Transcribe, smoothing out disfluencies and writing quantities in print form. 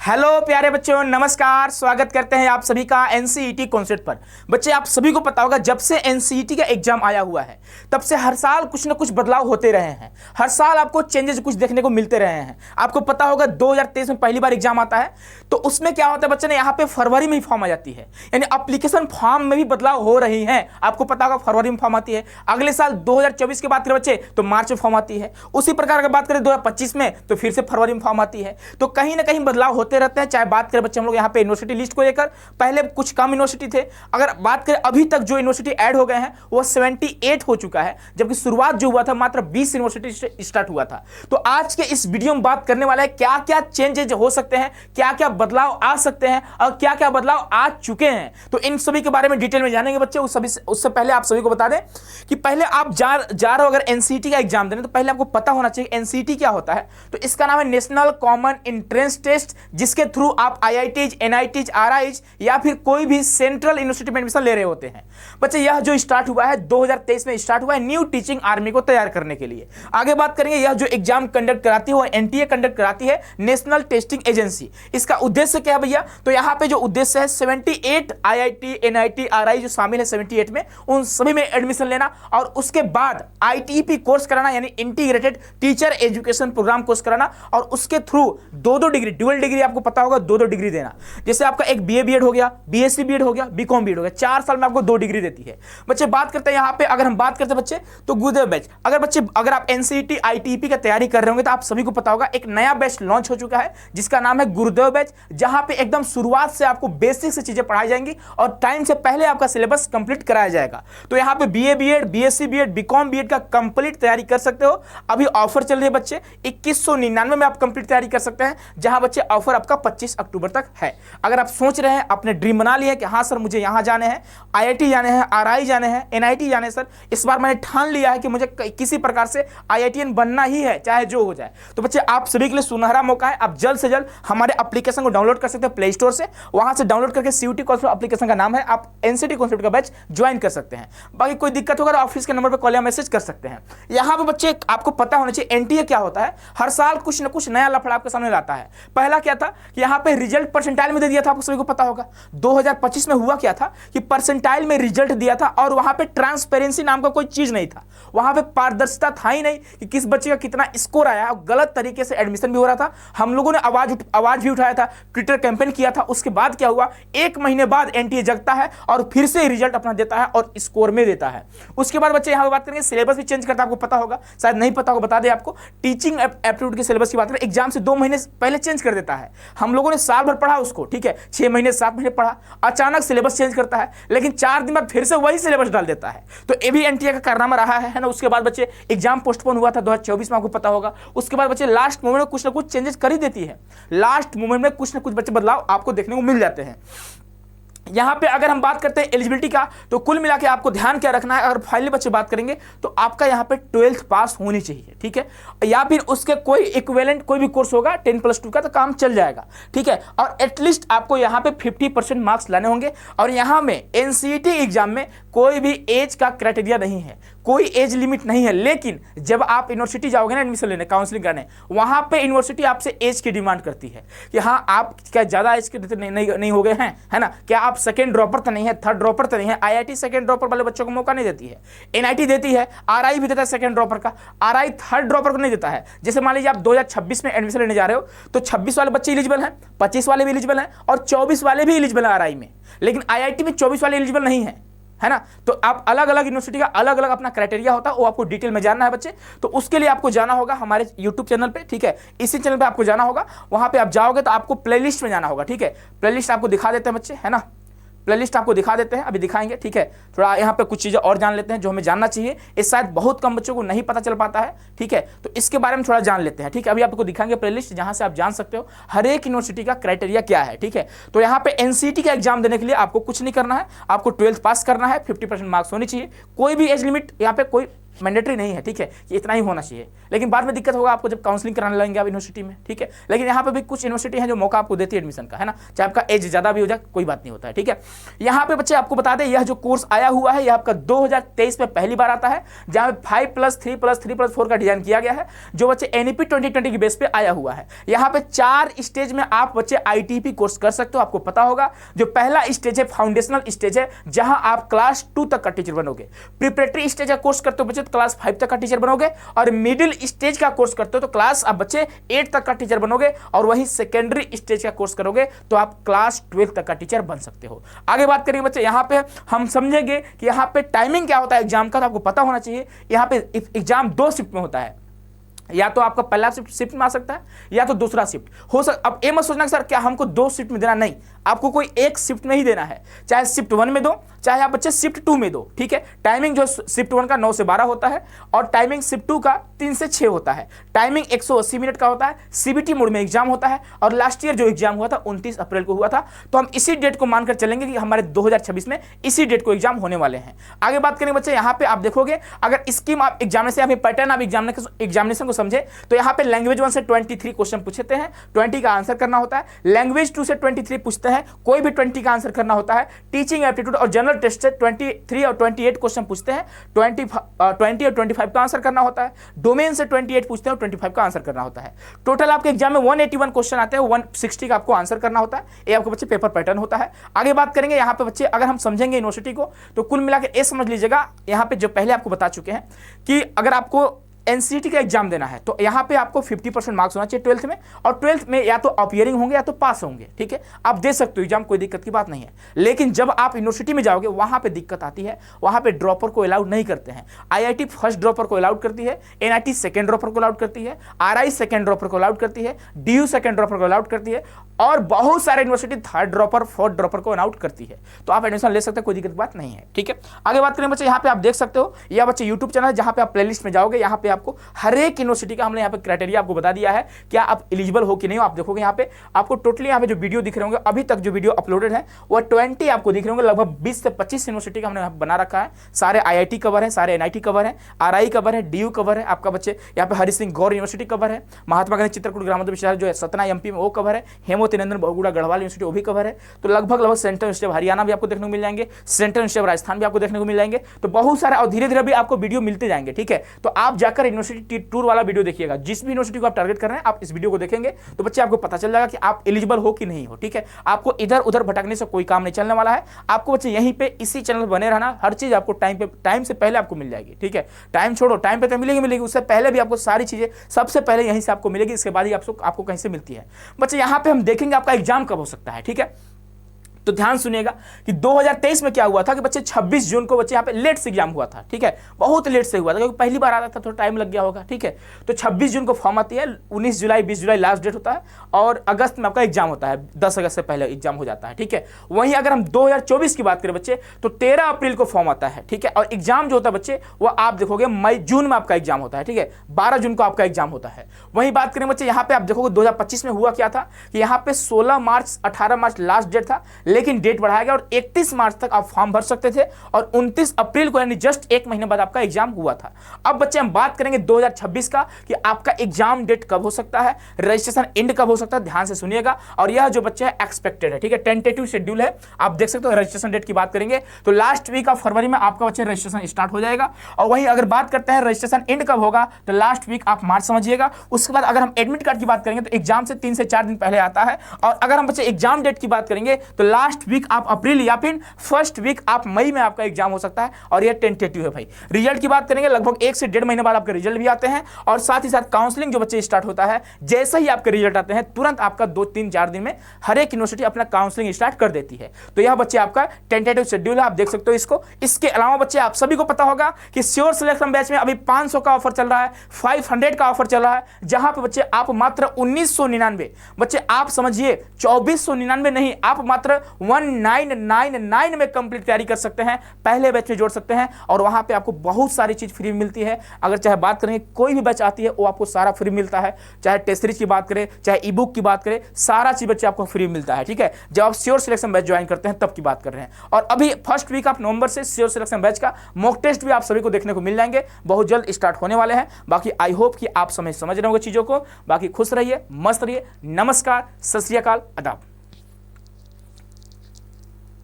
Hello प्यारे बच्चों, नमस्कार। स्वागत करते हैं आप सभी का एनसीईटी कॉन्सेप्ट पर। बच्चे, आप सभी को पता होगा जब से एनसीईटी का एग्जाम आया हुआ है तब से हर साल कुछ ना कुछ बदलाव होते रहे हैं। हर साल आपको चेंजेस कुछ देखने को मिलते रहे हैं। आपको पता होगा 2023 में पहली बार एग्जाम आता है तो उसमें क्या होता है बच्चे ने, यहाँ पे फरवरी में ही फॉर्म आ जाती है, यानी एप्लीकेशन फॉर्म में भी बदलाव हो रही है। आपको पता होगा फरवरी में फॉर्म आती है। अगले साल 2024 की बात करें बच्चे तो मार्च में फॉर्म आती है। उसी प्रकार अगर बात करें 2025 में तो फिर से फरवरी में फॉर्म आती है। तो कहीं ना कहीं बदलाव होते रहते हैं। चाहे बात करें बच्चे हम लोग यहाँ पे यूनिवर्सिटी लिस्ट को लेकर, पहले कुछ कम यूनिवर्सिटी थे। अगर बात करें अभी तक जो यूनिवर्सिटी ऐड हो गए हैं वो 78 हो चुका है, जबकि शुरुआत जो हुआ था मात्र 20 यूनिवर्सिटी से स्टार्ट हुआ था। तो आज के इस वीडियो में बात करने वाला है क्या क्या चेंजेज हो सकते हैं, क्या क्या बदलाव आ सकते हैं और क्या क्या बदलाव आ चुके हैं। तो इन सभी के बारे में डिटेल में जानेंगे बच्चे। उससे पहले आप सभी को बता दें कि पहले आप जा रहे हो अगर एनसीईटी का एग्जाम देने तो पहले आपको पता होना चाहिए एनसीईटी क्या होता है। तो इसका नाम है नेशनल कॉमन एंट्रेंस टेस्ट, जिसके थ्रू आप आईआईटीज, एनआईटीज, आरआईज या फिर कोई भी सेंट्रल यूनिवर्सिटी में एडमिशन ले रहे होते हैं। बच्चे यह जो स्टार्ट हुआ है 2023 में स्टार्ट हुआ है न्यू टीचिंग आर्मी को तैयार करने के लिए। आगे बात करेंगे यह जो एग्जाम कंडक्ट कराती है वो एनटीए कंडक्ट कराती है, नेशनल टेस्टिंग एजेंसी। इसका उद्देश्य क्या है भैया? तो यहां पे जो उद्देश्य है 78 आईआईटी, एनआईटी, आरआई जो शामिल है 78 में, उन सभी में एडमिशन लेना और उसके बाद आईटीपी कोर्स कराना, यानी integrated teacher education program course कराना और उसके थ्रू दो डिग्री, ड्यूअल डिग्री आपको पता होगा, दो डिग्री देना। जैसे आपका एक बीए बीएड हो गया, बीएससी बीएड हो गया, बीकॉम बीएड हो गया, 4 साल में आपको 2 डिग्री देती है। बच्चे बात करते हैं यहाँ पे, अगर हम बात करते हैं बच्चे तो गुरुदेव बैच, अगर आप एनसीईटी आईटीपी का तैयारी कर रहे होंगे तो आप सभी को पता होगा एक नया बैच लॉन्च हो चुका है जिसका नाम है गुरुदेव बैच, जहां पे एकदम शुरुआत से आपको बेसिक से चीजें पढ़ाई जाएंगी और टाइम से पहले आपका सिलेबस कंप्लीट कराया जाएगा। तो यहाँ पे BA BEd, BSc BEd, BCom BEd का कंप्लीट तैयारी कर सकते हो। अभी ऑफर चल रही है बच्चे, 2199 में आप कंप्लीट तैयारी कर सकते हैं, जहां बच्चे ऑफर आपका 25 अक्टूबर तक है। अगर आप सोच रहे हैं, आपने ड्रीम बना लिया है कि हाँ सर मुझे यहां जाने हैं, आईआईटी जाने हैं, आरआई जाने हैं, एनआईटी जाने हैं, सर इस बार मैंने ठान लिया है कि मुझे किसी प्रकार से आईआईटीएन बनना ही है चाहे जो हो जाए, तो बच्चे आप सभी के लिए सुनहरा मौका है। आप जल्द से जल्द हमारे एप्लीकेशन को डाउनलोड कर सकते हैं प्ले स्टोर से, वहां से डाउनलोड करके सीयूटी कॉन्सेप्ट एप्लीकेशन का नाम है, आप एनसीईटी कॉन्सेप्ट का बैच ज्वाइन कर सकते हैं। बाकी कोई दिक्कत होगा तो ऑफिस के नंबर पर कॉल या मैसेज कर सकते हैं। यहाँ पे बच्चे आपको पता होना चाहिए एनटीए क्या होता है। हर साल कुछ ना कुछ नया लफड़ा आपके सामने लाता है। पहला क्या था कि यहाँ पे रिजल्ट परसेंटाइल में दे दिया था, आपको सभी को पता होगा। 2025 में हुआ क्या था कि परसेंटाइल में रिजल्ट दिया था और वहां पे ट्रांसपेरेंसी नाम का कोई चीज नहीं था, वहां पे पारदर्शिता था ही नहीं कि किस बच्चे का कितना स्कोर आया। गलत तरीके से एडमिशन भी हो रहा था। हम लोगों ने आवाज भी उठाया था, ट्विटर कैंपेन किया था। उसके बाद क्या हुआ, 1 महीने बाद एनटीए जगता है और फिर से रिजल्ट अपना देता है और स्कोर में देता है। उसके बाद बच्चे यहां बात करेंगे सिलेबस भी चेंज करता है, आपको पता होगा, शायद नहीं पता होगा बता दें आपको। टीचिंग एप्टीट्यूड के सिलेबस की बात करें, एग्जाम से 2 महीने पहले चेंज कर देता है। हम लोगों ने साल भर पढ़ा उसको, ठीक है, 6 महीने 7 महीने पढ़ा, अचानक सिलेबस चेंज करता है, लेकिन 4 दिन बाद फिर से वही सिलेबस डाल देता है। तो ये भी एनटीए का कारनामा रहा है ना। उसके बाद बच्चे एग्जाम पोस्टपोन हुआ था 2024 में, आपको पता होगा। उसके बाद बच्चे लास्ट मोमेंट में कुछ ना कुछ चेंजेस कर ही देती है। लास्ट मोमेंट में कुछ ना कुछ बच्चे बदलाव आपको देखने को मिल जाते हैं। यहां पे अगर हम बात करते हैं एलिजिबिलिटी का, तो कुल मिला के आपको ध्यान क्या रखना है, अगर फाइनली बच्चे बात करेंगे तो आपका यहां पे 12th पास होनी चाहिए, ठीक है, या फिर उसके कोई इक्विवेलेंट कोई भी कोर्स होगा 10+2 का तो काम चल जाएगा, ठीक है। और एटलीस्ट आपको यहां पे 50% मार्क्स लाने होंगे। और यहां में एनसीईटी एग्जाम में कोई भी एज का क्राइटेरिया नहीं है, कोई एज लिमिट नहीं है। लेकिन जब आप यूनिवर्सिटी जाओगे ना एडमिशन लेने, काउंसलिंग करने, वहां पे यूनिवर्सिटी आपसे एज की डिमांड करती है कि हाँ आप क्या ज्यादा एज के नहीं हो गए हैं, है ना, क्या आप सेकंड ड्रॉपर तो नहीं है, थर्ड ड्रॉपर तो नहीं है। आईआईटी सेकंड ड्रॉपर वाले बच्चों को मौका नहीं देती है, एनआईटी देती है, आरआई भी देता है सेकंड ड्रॉपर का, आरआई थर्ड ड्रॉपर को नहीं देता है। जैसे मान लीजिए आप 2026 में एडमिशन लेने जा रहे हो तो 26 वाले बच्चे एलिजिबल हैं, 25 वाले भी एलिजिबल हैं और 24 वाले भी एलिजिबल हैं आरआई में, लेकिन आईआईटी में 24 वाले एलिजिबल नहीं है, है ना। तो आप अलग अलग यूनिवर्सिटी का अलग अलग अपना क्राइटेरिया होता है, वो आपको डिटेल में जानना है बच्चे। तो उसके लिए आपको जाना होगा हमारे यूट्यूब चैनल पे, ठीक है, इसी चैनल पे आपको जाना होगा। वहां पे आप जाओगे तो आपको प्लेलिस्ट में जाना होगा, ठीक है। प्लेलिस्ट आपको दिखा देते हैं बच्चे, है ना, प्लेलिस्ट आपको दिखा देते हैं, अभी दिखाएंगे, ठीक है। थोड़ा यहाँ पे कुछ चीज़ें और जान लेते हैं जो हमें जानना चाहिए, ये शायद बहुत कम बच्चों को नहीं पता चल पाता है, ठीक है। तो इसके बारे में थोड़ा जान लेते हैं, ठीक है। अभी आपको दिखाएंगे प्लेलिस्ट जहाँ से आप जान सकते हो हर एक यूनिवर्सिटी का क्राइटेरिया क्या है, ठीक है। तो यहाँ पे एनसीईटी का एग्जाम देने के लिए आपको कुछ नहीं करना है, आपको 12th पास करना है, 50% मार्क्स होनी चाहिए, कोई भी एज लिमिट यहाँ पे कोई मैंडेटरी नहीं है, ठीक है, कि इतना ही होना चाहिए, लेकिन बाद में दिक्कत होगा आपको जब काउंसलिंग कराने लगेंगे आप यूनिवर्सिटी में, ठीक है। लेकिन यहाँ पे भी कुछ यूनिवर्सिटी है जो मौका आपको देती है एडमिशन का, है ना, चाहे आपका एज ज़्यादा भी हो जाए कोई बात नहीं होता है, ठीक है। यहाँ पे बच्चे आपको बता दें, यह जो कोर्स आया हुआ है यह आपका 2023 में पहली बार आता है, जहाँ 5+3+3+4 का डिजाइन किया गया है, जो बच्चे NEP 2020 की बेस पे आया हुआ है। यहाँ पे 4 स्टेज में आप बच्चे ITP कोर्स कर सकते हो, आपको पता होगा। जो पहला स्टेज है फाउंडेशनल स्टेज है, जहां आप क्लास 2 तक का टीचर बनोगे। प्रिपरेटरी स्टेज का कोर्स करते हो बच्चे तो क्लास 5 तक का टीचर बनोगे, और मिडिल स्टेज का कोर्स करते हो तो क्लास आप बच्चे 8 तक का टीचर बनोगे, और वही सेकेंडरी स्टेज का कोर्स करोगे तो आप क्लास 12 तक का टीचर बन सकते हो। आगे बात करेंगे बच्चे, यहाँ पे हम समझेंगे कि यहाँ पे टाइमिंग क्या होता है एग्जाम का, तो आपको पता होना चाहिए। यहाँ पे एग्जाम 2 शिफ्ट में होता है, या तो आपका पहला शिफ्ट में आ सकता है या तो दूसरा शिफ्ट हो सकता। अब ये मत सोचना सर क्या हमको 2 शिफ्ट में देना, नहीं, आपको कोई एक शिफ्ट में ही देना है, चाहे शिफ्ट 1 में दो, चाहे आप बच्चे शिफ्ट 2 में दो, ठीक है। टाइमिंग जो शिफ्ट 1 का 9 से 12 होता है, और टाइमिंग शिफ्ट 2 का 3 से 6 होता है। टाइमिंग 180 मिनट का होता है, CBT मोड में एग्जाम होता है, और लास्ट ईयर जो एग्जाम हुआ था 29 अप्रैल को हुआ था, तो हम इसी डेट को मानकर चलेंगे कि हमारे 2026 में इसी डेट को एग्जाम होने वाले हैं। आगे बात करेंगे बच्चे, यहाँ पे आप देखोगे अगर स्कीम आप एग्जामिनेशन या पैटर्न आप एग्जामिनेशन को समझे तो यहाँ पे लैंग्वेज 1 से 23 क्वेश्चन पूछते हैं, 20 का आंसर करना होता है। लैंग्वेज 2 से 23 पूछते हैं, कोई भी 20 का आंसर करना होता है। टीचिंग एप्टीट्यूड और जनरल टेस्ट से 23 और 28 क्वेश्चन पूछते हैं, 20 और 25 का आंसर करना होता है। डोमेन से 28 पूछते हैं और 25 का आंसर करना होता है। टोटल आपके एग्जाम में 181 क्वेश्चन आते हैं, 160 का आपको आंसर करना होता है। ये आपको बच्चे पेपर पैटर्न होता है। आगे बात करेंगे यहाँ पे बच्चे, अगर हम समझेंगे यूनिवर्सिटी को तो कुल मिलाकर ये समझ लीजिएगा, यहाँ पे जो पहले आपको बता चुके हैं कि अगर आपको NCET का एग्जाम देना है तो यहाँ पे आपको 50% मार्क्स होना चाहिए 12th में, और 12th में या तो अपीयरिंग होंगे या तो पास होंगे, ठीक है। आप दे सकते हो एग्जाम, कोई दिक्कत की बात नहीं है। लेकिन जब आप यूनिवर्सिटी में जाओगे वहाँ पे दिक्कत आती है, वहाँ पे ड्रॉपर को अलाउड नहीं करते हैं। IIT फर्स्ट ड्रॉपर को अलाउड करती है, NIT सेकेंड ड्रॉपर को अलाउड करती है, RI सेकेंड ड्रॉपर को अलाउड करती है, DU सेकेंड ड्रॉपर को अलाउड करती है, और बहुत सारे university third dropper fourth dropper को अलाउड करती है। तो आप एडमिशन ले सकते हैं, कोई दिक्कत बात नहीं है, ठीक है। आगे बात करें बच्चे, यहाँ पे आप देख सकते हो, यह बच्चे यूट्यूब चैनल है जहाँ पे आप प्लेलिस्ट में जाओगे, यहाँ पे आपको हर एक यूनिवर्सिटी का हमने यहाँ पे क्राइटेरिया आपको बता दिया है, क्या आप एलिजिबल हो कि नहीं हो। आप देखोगे यहाँ पे आपको टोटली यहाँ पे जो वीडियो दिख रहे होंगे, अभी तक जो वीडियो अपलोडेड है वो 20 आपको दिख रहे होंगे। लगभग 20 से 25 यूनिवर्सिटी का हमने बना रखा है। सारे IIT कवर है, सारे NIT कवर है, RI कवर है, DU कवर है, आपका बच्चे यहाँ पे हरि सिंह गौर यूनिवर्सिटी कवर है, महात्मा गांधी चित्रकूट ग्रामोद्योग विश्वविद्यालय जो है सतना MP में वो कवर है, हेमोतिनंदन बहुगुड़ा गढ़वाल यूनिवर्सिटी वो भी कवर है। तो लगभग सेंट्रल यूनिवर्सिटी ऑफ हरियाणा भी आपको देखने को मिल जाएंगे, सेंट्रल यूनिवर्सिटी ऑफ राजस्थान भी आपको देखने को मिल जाएंगे। तो बहुत सारे, और धीरे धीरे भी आपको वीडियो मिलते जाएंगे, ठीक है। तो आप जाकर यूनिवर्सिटी टूर वाला वीडियो देखिएगा, जिस भी यूनिवर्सिटी को आप टारगेट कर रहे हैं आप इस वीडियो को देखेंगे तो बच्चे आपको पता चल जाएगा कि आप एलिजिबल हो कि नहीं हो, ठीक है। आपको इधर उधर भटकने से कोई काम नहीं चलने वाला है। आपको बच्चे यहीं पे इसी चैनल पर बने रहना, हर चीज आपको टाइम से पहले आपको मिल जाएगी, ठीक है। टाइम छोड़ो, टाइम पे तो मिलेगी, उससे पहले भी आपको सारी चीजें सबसे पहले यहीं से आपको मिलेगी, इसके बाद ही आपको कहीं से मिलती है। बच्चे यहाँ पे हम देखेंगे आपका एग्जाम कब हो सकता है, ठीक है। तो ध्यान सुनिएगा कि 2023 में क्या हुआ था कि बच्चे 26 जून को बच्चे यहाँ पे लेट से एग्जाम हुआ था, ठीक है। बहुत लेट से हुआ था क्योंकि पहली बार आता था, थोड़ा टाइम लग गया होगा, ठीक है। तो 26 जून को फॉर्म आती है, 19 जुलाई 20 जुलाई लास्ट डेट होता है, और अगस्त में आपका एग्जाम होता है, 10 अगस्त से पहले एग्जाम हो जाता है, ठीक है। वहीं अगर हम 2024 की बात करें बच्चे तो 13 अप्रैल को फॉर्म आता है, ठीक है। और एग्जाम जो होता है बच्चे वो आप देखोगे मई जून में आपका एग्जाम होता है, ठीक है। 12 जून को आपका एग्जाम होता है। वहीं बात करें बच्चे, यहाँ पे आप देखोगे 2025 में हुआ क्या था कि यहाँ पे 16 मार्च 18 मार्च लास्ट डेट था, लेकिन डेट बढ़ाया गया और 31 मार्च तक आप फॉर्म भर सकते थे, और 29 अप्रैल को यानी जस्ट 1 महीने बाद आपका एग्जाम हुआ था। अब बच्चे हम बात करेंगे 2026 का कि आपका एग्जाम डेट कब हो सकता है, रजिस्ट्रेशन एंड कब हो सकता है, ध्यान से सुनिएगा। और यह जो बच्चे है एक्सपेक्टेड है, ठीक है, टेंटेटिव शेड्यूल है, आप देख सकते हो। रजिस्ट्रेशन डेट की बात करेंगे तो लास्ट वीक ऑफ फरवरी में आपका बच्चे रजिस्ट्रेशन स्टार्ट हो जाएगा। और वहीं अगर बात करते हैं रजिस्ट्रेशन एंड कब होगा तो लास्ट वीक आप मार्च समझिएगा। उसके बाद अगर हम एडमिट कार्ड की बात करेंगे तो एग्जाम से 3 से 4 दिन पहले आता है। और अगर हम बच्चे एग्जाम डेट की बात करेंगे तो लास्ट वीक आप अप्रैल या फिर फर्स्ट वीक आप मई में आपका एग्जाम हो सकता है, और यह टेंटेटिव है भाई। रिजल्ट की बात करेंगे लगभग 1 से 1.5 महीने बाद आपके रिजल्ट भी आते हैं, और साथ ही साथ काउंसलिंग जो बच्चे स्टार्ट होता है, जैसे ही आपके रिजल्ट आते हैं तुरंत आपका 2-3-4 दिन में हर एक यूनिवर्सिटी अपना काउंसलिंग स्टार्ट कर देती है। तो यह बच्चे आपका टेंटेटिव शेड्यूल है, आप देख सकते हो इसको। इसके अलावा बच्चे आप सभी को पता होगा कि श्योर सिलेक्शन बैच में अभी 500 का ऑफर चल रहा है, 500 का ऑफर चल रहा है, जहां पे बच्चे आप मात्र 1999 बच्चे, आप समझिए 2499 नहीं, आप मात्र 1999 में कंप्लीट तैयारी कर सकते हैं, पहले बैच में जोड़ सकते हैं और वहां पे आपको बहुत सारी चीज फ्री मिलती है। अगर चाहे बात करें कोई भी बैच आती है वो आपको सारा फ्री मिलता है, चाहे टेस्ट सीरीज की बात करें चाहे ई बुक की बात करें, सारा चीज बच्चे आपको फ्री मिलता है। ठीक है, जब आप श्योर सिलेक्शन बैच ज्वाइन करते हैं तब की बात कर रहे हैं। और अभी फर्स्ट वीक ऑफ नवंबर से श्योर सिलेक्शन बैच का मॉक टेस्ट भी आप सभी को देखने को मिल जाएंगे, बहुत जल्द स्टार्ट होने वाले हैं। बाकी आई होप कि आप समझ रहे होंगे चीजों को। बाकी खुश रहिए, मस्त रहिए। नमस्कार, सत श्री अकाल, आदाब।